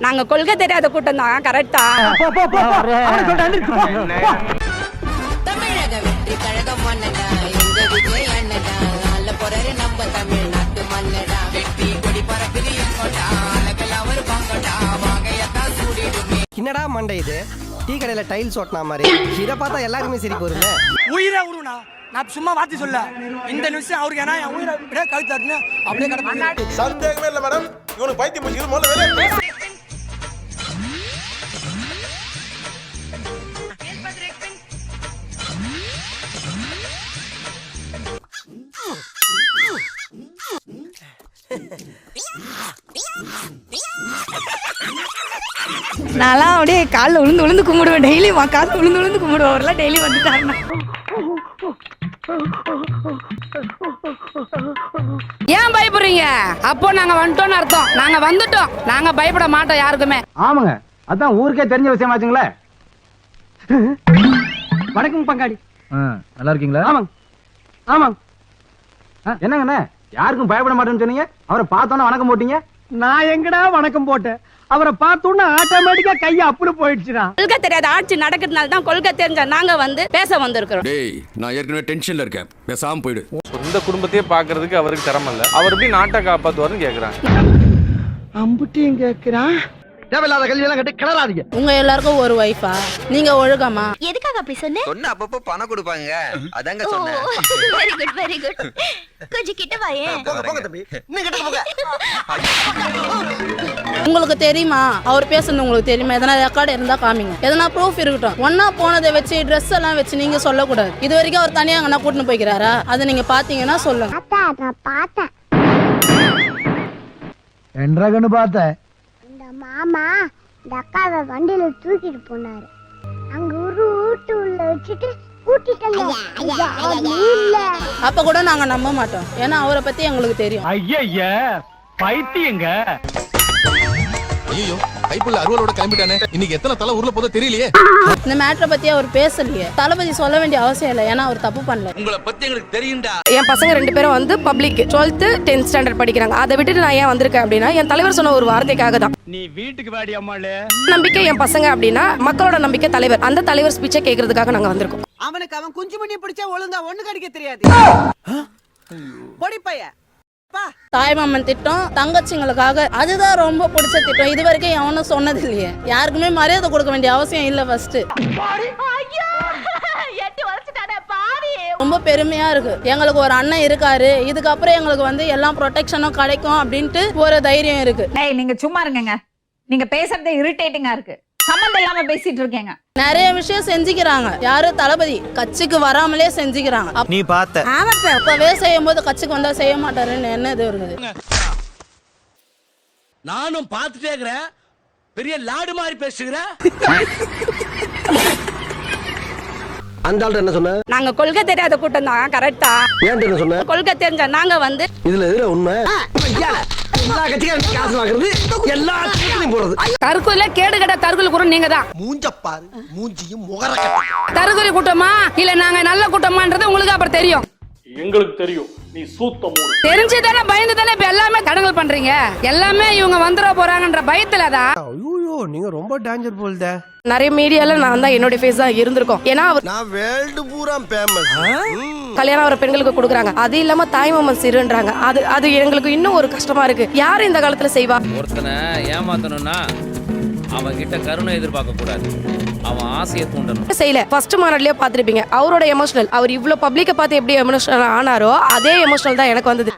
நாங்க கொள்கை தெரியாத கூட்டம் தான். கரெக்டா? தமிழக வெற்றி கழகம் மன்னடா, எங்க விஜய் அண்ணடா, நல்ல போறாரு நம்ம தமிழ்நாட்டு மன்னடா, வெற்றி கொடி பறக்குது எங்கோட்டா, அழகெல்லாம் ஒரு பங்கடா, வாகையத்தான் சூடிடுமே. என்னடா மண்டை இது? டீ கடையில டைல்ஸ் ஓட்டினா மாதிரி. இதை பார்த்தா எல்லாருமே சரி போருங்க. உயிரை உருவனா நான் சும்மா வார்த்தை சொல்ல. இந்த நிமிஷம் அவருக்கு ஏன்னா என் உயிரை விட கழுத்தாருன்னு அப்படியே கிடப்பாங்க. சந்தேகமே இல்லை மேடம். இவனுக்கு பைத்தியம் முடிச்சுக்கிறது முதல்ல வேலை. நான்லாம் அப்படியே காலில் விழுந்து விழுந்து கும்பிடுவேன். டெய்லி காலில் விழுந்து விழுந்து கும்பிடுவேன். அவரெல்லாம் டெய்லி வந்துட்டாருன்னா ஏன் பயப்படுறீங்க? அப்போ நாங்க வந்துட்டோம்னு அர்த்தம். நாங்க வந்துட்டோம். நாங்க பயப்பட மாட்டோம் யாருக்குமே. ஆமாங்க, அதான் ஊருக்கே தெரிஞ்ச விஷயமாச்சுங்களே. வணக்கம் பங்காளி. நல்லா இருக்கீங்களா? ஆமாங்க ஆமாங்க. என்னங்கண்ணே, யாருக்கும் பயப்பட மாட்டேன்னு சொன்னீங்க, அவரை பார்த்தோன்னா வணக்கம் போட்டீங்க. நான் எங்கடா வணக்கம் போட்டேன்? அவரை பார்த்தோன்னா ஆட்டோமேட்டிக்கா கையை அப்படி போயிடுச்சுடா. கொள்கை தெரியாத ஆட்சி நடக்கிறதுனால தான் கொள்கை தெரிஞ்ச நாங்க வந்து பேச வந்திருக்கிறோம். டேய், நான் ஏற்கனவே டென்ஷன்ல இருக்கேன், பேசாம போயிடு. சொந்த குடும்பத்தையே பாக்குறதுக்கு அவருக்கு திறமை இல்ல. அவர் எப்படி நாட்டை காப்பாத்துவாருன்னு கேக்குறாங்க. அம்புட்டியும் கேட்கிறான். தேவையில்லாத கல்வி எல்லாம் கட்டி கிளறாதீங்க. உங்க எல்லாருக்கும் ஒரு வைஃபா? நீங்க ஒழுகமா? எதுக்காக அப்படி சொன்ன? சொன்ன அப்பப்போ பணம் கொடுப்பாங்க, அதாங்க சொன்னேன். Very good very good. கொஞ்சம் கிட்ட வாயே. போங்க தம்பி, இன்னும் கிட்ட போங்க. உங்களுக்கு தெரியுமா அவர் பேசுறது? உங்களுக்கு தெரியுமா? எதனா ரெக்கார்டு இருந்தா காமிங்க, எதனா ப்ரூஃப் இருக்கட்டும். ஒன்னா போனதை வச்சு ட்ரெஸ் எல்லாம் வச்சு நீங்க சொல்லக்கூடாது. இது வரைக்கும் அவர் தனியா அங்கே கூட்டின்னு போய்க்கிறாரா? அதை நீங்க பாத்தீங்கன்னா சொல்லுங்க. நான் பார்த்தேன். என்றா கண்ணு பார்த்தேன். மாமா இந்த அக்காவை வண்டியில தூக்கிட்டு போனாரு. அங்க ஒரு வீட்டு உள்ள வச்சுட்டு கூட்டிட்டாங்க. அப்ப கூட நாங்க நம்ப மாட்டோம், ஏன்னா அவரை பத்தி எங்களுக்கு தெரியும். ஐயா பைத்தியங்க. ஐயோ, கைப்புள்ள அருவலோட கிளம்பிட்டானே. இன்னைக்கு எத்தனை தலை ஊர்ல போதோ தெரியலையே. இந்த மேட்டரை பத்தி அவர் பேசலையே. தளபதி சொல்ல வேண்டிய அவசியம் இல்லை, ஏன்னா அவர் தப்பு பண்ணல. உங்களை பத்தி எங்களுக்கு தெரியும்டா. என் பசங்க 2 பேரும் வந்து பப்ளிக் 12th 10th ஸ்டாண்டர்ட் படிக்கிறாங்க. அதை விட்டுட்டு நான் ஏன் வந்திருக்கேன் அப்படின்னா, என் தலைவர் சொன்ன ஒரு வார்த்தைக்காக தான். நீ வீட்டுக்கு வாடி அம்மாளே. நம்பிக்கை என் பசங்க அப்படின்னா மக்களோட நம்பிக்கை தலைவர். அந்த தலைவர் ஸ்பீச்சை கேட்கறதுக்காக நாங்க வந்திருக்கோம். அவனுக்கு அவன் குஞ்சு மணி பிடிச்சா ஒழுங்கா ஒண்ணு கடிக்க தெரியாது. பொடி பைய தாய்மாமன் திட்டம் தங்கச்சிங்களுக்காக, அதுதான் ரொம்ப பிடிச்ச திட்டம். இது வரைக்கும் எவனும் சொன்னது இல்லையே. யாருக்குமே மரியாதை கொடுக்க வேண்டிய அவசியம் இல்ல. ஃபர்ஸ்ட் ரொம்ப பெருமையா இருக்கு. எங்களுக்கு ஒரு அண்ணன் இருக்காரு, இதுக்கப்புறம் எங்களுக்கு வந்து எல்லா ப்ரொடெக்ஷனும் கிடைக்கும் அப்படின்ட்டு ஒரு தைரியம் இருக்கு. நீங்க சும்மா இருங்க, நீங்க பேசுறதே இரிட்டேட்டிங்கா இருக்கு. சம்பந்தம் இல்லாம பேசிட்டு இருக்கீங்க. நிறைய விஷயம் செஞ்சுக்கிறாங்க. யாரு? தளபதி கட்சிக்கு வராமலே செஞ்சுக்கிறாங்க. நீ பார்த்த அப்பவே செய்யும் போது கட்சிக்கு வந்தா செய்ய மாட்டாருன்னு என்ன இது இருக்குது? நானும் பார்த்துட்டே இருக்கிறேன். பெரிய லாடு மாதிரி பேசுகிறேன். அந்த ஆள்கிட்ட என்ன சொன்ன? நாங்க கொள்கை தெரியாத கூட்டம் தான். கரெக்டா? ஏன் என்ன சொன்ன? கொள்கை தெரிஞ்ச நாங்க வந்து இதுல எதுல உண்மை? எல்லா கட்சிக்காரும் காசு வாங்குறது, எல்லா கட்சிகளையும் போறது. தற்கொலை கேடு கட்ட தற்கொலை கூட நீங்க தான். மூஞ்சப்பாரு, மூஞ்சியும் முகர. தற்கொலை கூட்டமா இல்ல நாங்க நல்ல கூட்டமான்றது உங்களுக்கு அப்புறம் தெரியும். எங்களுக்கு தெரியும் நீ சூத்த மூடு. தெரிஞ்சுதானே பயந்து தானே இப்ப எல்லாமே தடங்கல் பண்றீங்க. எல்லாமே இவங்க வந்துட போறாங்கன்ற பயத்துல தான். ஐயோ, நீங்க ரொம்ப டேஞ்சர் போல்தே. நிறைய மீடியால நான் தான் என்னோட ஃபேஸ் தான் இருந்திருக்கோம். ஏன்னா நான் வேர்ல்டு பூரா ஃபேமஸ். கல்யாணம் வர பெண்களுக்கு கொடுக்குறாங்க, அது இல்லாம தாய்மாமன் சிறுன்றாங்க. அது எங்களுக்கு இன்னும் ஒரு கஷ்டமா இருக்கு. யாரு இந்த காலத்துல செய்வா? ஒருத்தனை ஏமாத்தணும்னா அவன் கிட்ட கருணை எதிர்பார்க்க கூடாது, அவன் ஆசையை தூண்டணும். செய்யல. ஃபர்ஸ்ட் மாநாட்லயே பாத்துருப்பீங்க அவரோட எமோஷனல். அவர் இவ்வளவு பப்ளிக்க பார்த்து எப்படி எமோஷனல் ஆனாரோ அதே எமோஷனல் தான் எனக்கு வந்தது.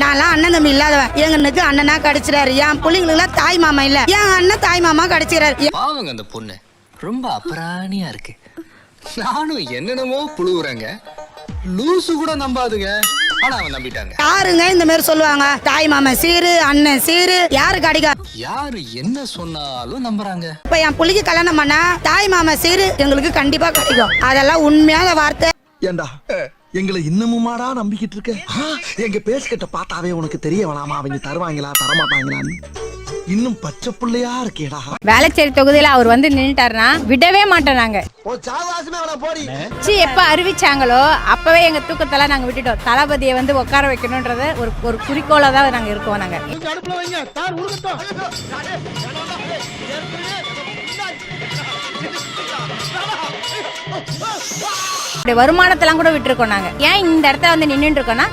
நான்லாம் அண்ணன் தம்பி இல்லாதவன். எங்களுக்கு அண்ணனா கிடைச்சிடாரு. என் பிள்ளைங்களுக்கு தாய் மாமா இல்ல, என் அண்ணன் தாய் மாமா கிடைச்சிடாரு. பாவங்க அந்த பொண்ணு ரொம்ப அபராணியா இருக்கு. நானும் என்னென்னமோ புழுவுறேங்க, லூசு கூட நம்பாதுங்க. ஆனா அவன் நம்பிட்டாங்க. யாருங்க இந்த மாதிரி சொல்லுவாங்க? தாய் மாமா சீரு, அண்ணன் சீரு, யாரு கிடைக்கா? யாரு என்ன சொன்னாலும் நம்புறாங்க. இப்ப என் புள்ளிக்கு கல்யாணம் பண்ணா தாய் மாமா சீரு எங்களுக்கு கண்டிப்பா கிடைக்கும். அதெல்லாம் உண்மையான வார்த்தை. ஏண்டா எங்களை இன்னமுமாடா நம்பிக்கிட்டு இருக்க? எங்க பேசிக்கிட்ட பார்த்தாவே உனக்கு தெரிய வேணாமா அவங்க தருவாங்களா தரமாட்டாங்களான்னு? இன்னும் பச்சை பிள்ளையா இருக்கேடா. வேளச்சேரி தொகுதியில அவர் வந்து நின்னுட்டாருன்னா விடவே மாட்டோம் நாங்க. எப்ப அறிவிச்சாங்களோ அப்பவே எங்க தூக்கத்தெல்லாம் நாங்க விட்டுட்டோம். தளபதியை வந்து உட்கார வைக்கணும்ன்றத ஒரு குறிக்கோளா தான் நாங்க இருக்கோம். நாங்க வருமானத்தெல்லாம் கூட விட்டுருக்கோம். நாங்க ஏன் இந்த இடத்துல வந்து நின்னுட்டு இருக்கோம்னா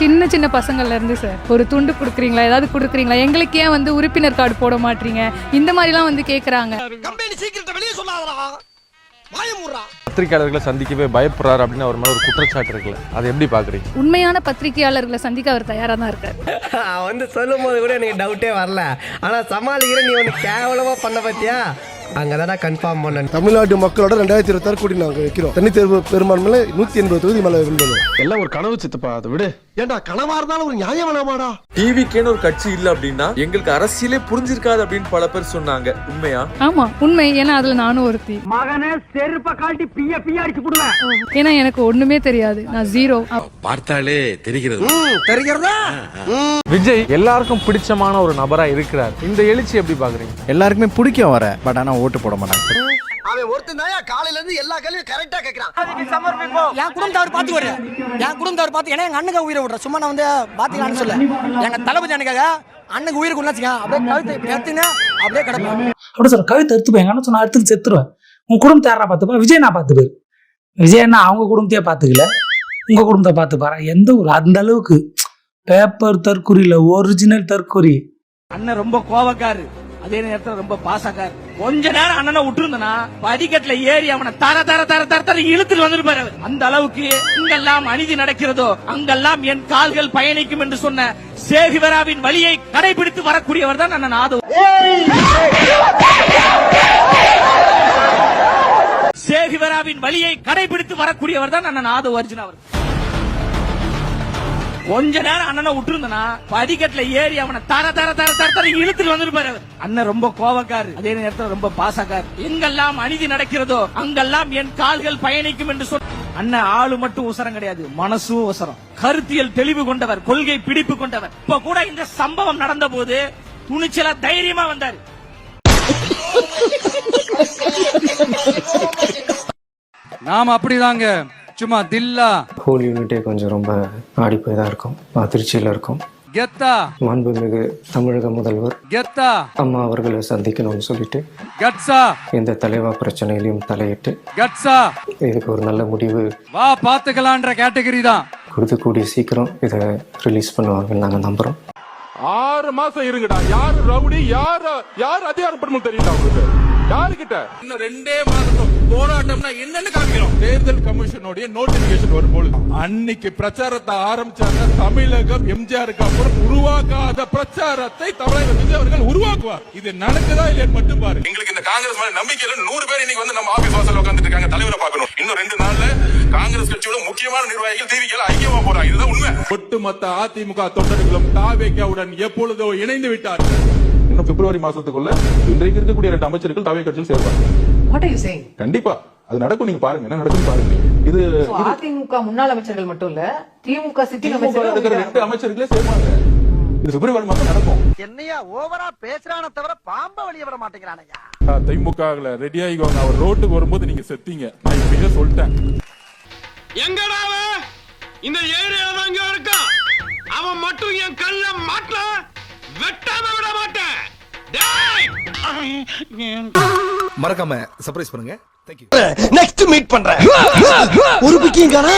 சின்ன சின்ன பசங்கள்ல இருந்து சார் ஒரு துண்டு கொடுக்குறீங்களா, ஏதாவது கொடுக்குறீங்களா, எங்களுக்கு ஏன் வந்து உறுப்பினர் கார்டு போட மாட்டீங்க, இந்த மாதிரிலாம் வந்து கேட்குறாங்க. பத்திரிகையாளர்களை சந்திக்கவே பயப்படுறாரு அப்படின்னு அவர் மேல ஒரு குற்றச்சாட்டு இருக்குல்ல, அதை எப்படி பாக்குறீங்க? உண்மையான பத்திரிகையாளர்களை சந்திக்க அவர் தயாரா தான் இருக்காரு. வந்து சொல்லும் போது கூட எனக்கு டவுட்டே வரல. ஆனா சமாளிக்கிற நீ ஒன்று கேவலமா பண்ண பத்தியா அங்கதான் கன்ஃபார்ம் பண்ண. தமிழ்நாட்டு மக்களோட 2026 கோடி நாங்க வைக்கிறோம். தனி தேர்வு பெரும்பான்மையில 180 தொகுதி மேல விரும்பணும். எல்லாம் ஒரு கனவு சித்தப்பா, அதை விடு. ஏன்டா கனவா இருந்தாலும் ஒரு நியாயம் வேணாமாடா? டிவிக்கேன்னு ஒரு கட்சி இல்ல அப்படின்னா எங்களுக்கு அரசியலே புரிஞ்சிருக்காது அப்படின்னு பல பேர் சொன்னாங்க. உண்மையா? ஆமா உண்மை. ஏன்னா அதுல நானும் ஒருத்தி. மகனே செருப்ப காட்டி பிய அடிச்சு போடுவேன். ஏன்னா எனக்கு ஒண்ணுமே தெரியாது, நான் ஜீரோ. பார்த்தாலே தெரிகிறது. தெரிகிறதா? விஜய் எல்லாருக்கும் பிடிச்சமான ஒரு நபரா இருக்கிறார். இந்த எழுச்சி எப்படி பாக்குறீங்க? எல்லாருக்குமே பிடிக்கும் வர, பட் ஆனா ஓட்டு போட மாட்டாங்க. அவன் ஒருத்தன் தான் காலையில இருந்து எல்லா கேள்வியும் கரெக்டா கேக்குறான். என் குடும்பத்தை அவர் பார்த்து வர்றாரு. என் குடும்பத்தை அவர் பார்த்து, ஏன்னா எங்க அண்ணனுக்கு உயிரை விடுற சும்மா நான் வந்து பாத்தீங்கன்னு சொல்ல. எங்க தளபதி அண்ணனுக்காக அண்ணனுக்கு உயிரை கொண்டாச்சுங்க. அப்படியே கழுத்தை இப்படி எடுத்துன்னு அப்படியே கிடப்பேன். அப்படி சொல்ற கழுத்தை எடுத்துப்பேன். எங்க அண்ணன் சொன்னா எடுத்து செத்துருவேன். உன் குடும்பத்தை யாரா பார்த்துப்பா? விஜய் நான் பார்த்துப்பாரு. விஜய் என்ன அவங்க குடும்பத்தையே பார்த்துக்கல, உங்க குடும்பத்தை பார்த்துப்பாரா? எந்த ஒரு அந்த அளவுக்கு பேப்பர் தற்கொலை இல்ல, ஒரிஜினல் தற்கொலை. அண்ணன் ரொம்ப கோவக்காரு, அதே நேரத்துல ரொம்ப பாசக்காரு. கொஞ்ச நேரம் அண்ணனை விட்டுருந்தனா படிக்கட்டுல ஏறி அவனை தர தர தர தர தர இழுத்துட்டு வந்துருப்பாரு. அந்த அளவுக்கு இங்கெல்லாம் அநீதி நடக்கிறதோ அங்கெல்லாம் என் கால்கள் பயணிக்கும் என்று சொன்ன சேகுவராவின் வழியை கடைபிடித்து வரக்கூடியவர் தான் அண்ணன் ஆதவ். சேகுவராவின் வழியை கடைபிடித்து வரக்கூடியவர் தான் அண்ணன் ஆதவ் அர்ஜுன் அவர். கொஞ்ச நேரம் அண்ணனை விட்டுருந்தனா படிக்கட்டுல ஏறி அவனை தர தர தர தர தர இழுத்துட்டு வந்துருப்பாரு. அண்ணன் ரொம்ப கோவக்காரு, அதே நேரத்துல ரொம்ப பாசக்காரு. எங்கெல்லாம் அநீதி நடக்கிறதோ அங்கெல்லாம் என் கால்கள் பயணிக்கும் என்று சொன்ன அண்ணன் ஆளு மட்டும் உசரம் கிடையாது, மனசும் உசரம். கருத்தியல் தெளிவு கொண்டவர், கொள்கை பிடிப்பு கொண்டவர். இப்ப கூட இந்த சம்பவம் நடந்த போது துணிச்சலா தைரியமா வந்தாரு. நாம அப்படிதாங்க, சும்மா தில்லா. ஹோல் யூனிட்டே கொஞ்சம் ரொம்ப ஆடி போய் தான் இருக்கும், அதிர்ச்சியில இருக்கும். கெத்தா மாண்புமிகு தமிழக முதல்வர் கெத்தா அம்மா அவர்களை சந்திக்கணும்னு சொல்லிட்டு கட்ஸா இந்த தலைவா பிரச்சனையிலையும் தலையிட்டு கட்ஸா இதுக்கு ஒரு நல்ல முடிவு வா பாத்துக்கலான்ற கேட்டகரி தான் கொடுத்து கூடிய சீக்கிரம் இதை ரிலீஸ் பண்ணுவாங்கன்னு நாங்க நம்புறோம். 6 மாசம் இருங்கடா. யாரு ரவுடி, யார் அதிகாரப்படணும் தெரியல உங்களுக்கு யாருக்கிட்ட. இன்னும் 2 மாதம் போராட்டம்னா என்னன்னு காமிக்கிறோம். தேர்தல் கமிஷனுடைய நோட்டிபிகேஷன் வரும்போது அன்னைக்கு பிரச்சாரத்தை ஆரம்பிச்சாங்க. தமிழகம் எம்ஜிஆருக்கு அப்புறம் உருவாக்காத பிரச்சாரத்தை தமிழக விஜய் அவர்கள் உருவாக்குவார். இது நடக்குதா இல்லையா மட்டும் பாரு. எங்களுக்கு இந்த காங்கிரஸ் மேல நம்பிக்கையில 100 பேர் இன்னைக்கு வந்து நம்ம ஆபீஸ் வாசல்ல உட்கார்ந்துட்டு இருக்காங்க. தலைவரை பார்க்கணும். இன்னும் 2 நாள்ல காங்கிரஸ் கட்சியோட முக்கியமான நிர்வாகிகள் டிவிக்கு ஐக்கியமா போறாங்க. இதுதான் உண்மை. ஒட்டுமொத்த அதிமுக தொண்டர்களும் தாவேக்காவுடன் எப்பொழுதோ இணைந்து விட்டார்கள். இன்னும் பிப்ரவரி மாசத்துக்குள்ள இன்றைக்கு இருக்கக்கூடிய 2 அமைச்சர்கள் தாவே கட்சியில் சேர்ப்பாங்க. கண்டிப்பா அது நடக்கும். நீங்க பாருங்க என்ன நடக்கும் பாருங்க. இது அதிமுக முன்னாள் அமைச்சர்கள் மட்டும் இல்ல, திமுக சிட்டிங் இருக்கிற 2 அமைச்சர்களே சேர்ப்பாங்க. இது பிப்ரவரி மாசம் நடக்கும். என்னையா ஓவரா பேசுறானே தவிர பாம்ப வெளிய வர மாட்டேங்கிறானயா. திமுகல ரெடி ஆகிக்கோங்க. அவர் ரோட்டுக்கு வரும்போது நீங்க செத்தீங்க. நான் இப்பயே சொல்லிட்டேன். எங்கடா இந்த ஏரியால அங்க இருக்கான். அவன் மட்டும் என் கல்ல மாட்ட வெட்டாம விட மாட்டேன். மறக்காம சர்ப்ரைஸ் பண்ணுங்க. Thank you. நெக்ஸ்ட் மீட் பண்றேன். ஒரு பிக்கிங் காணா.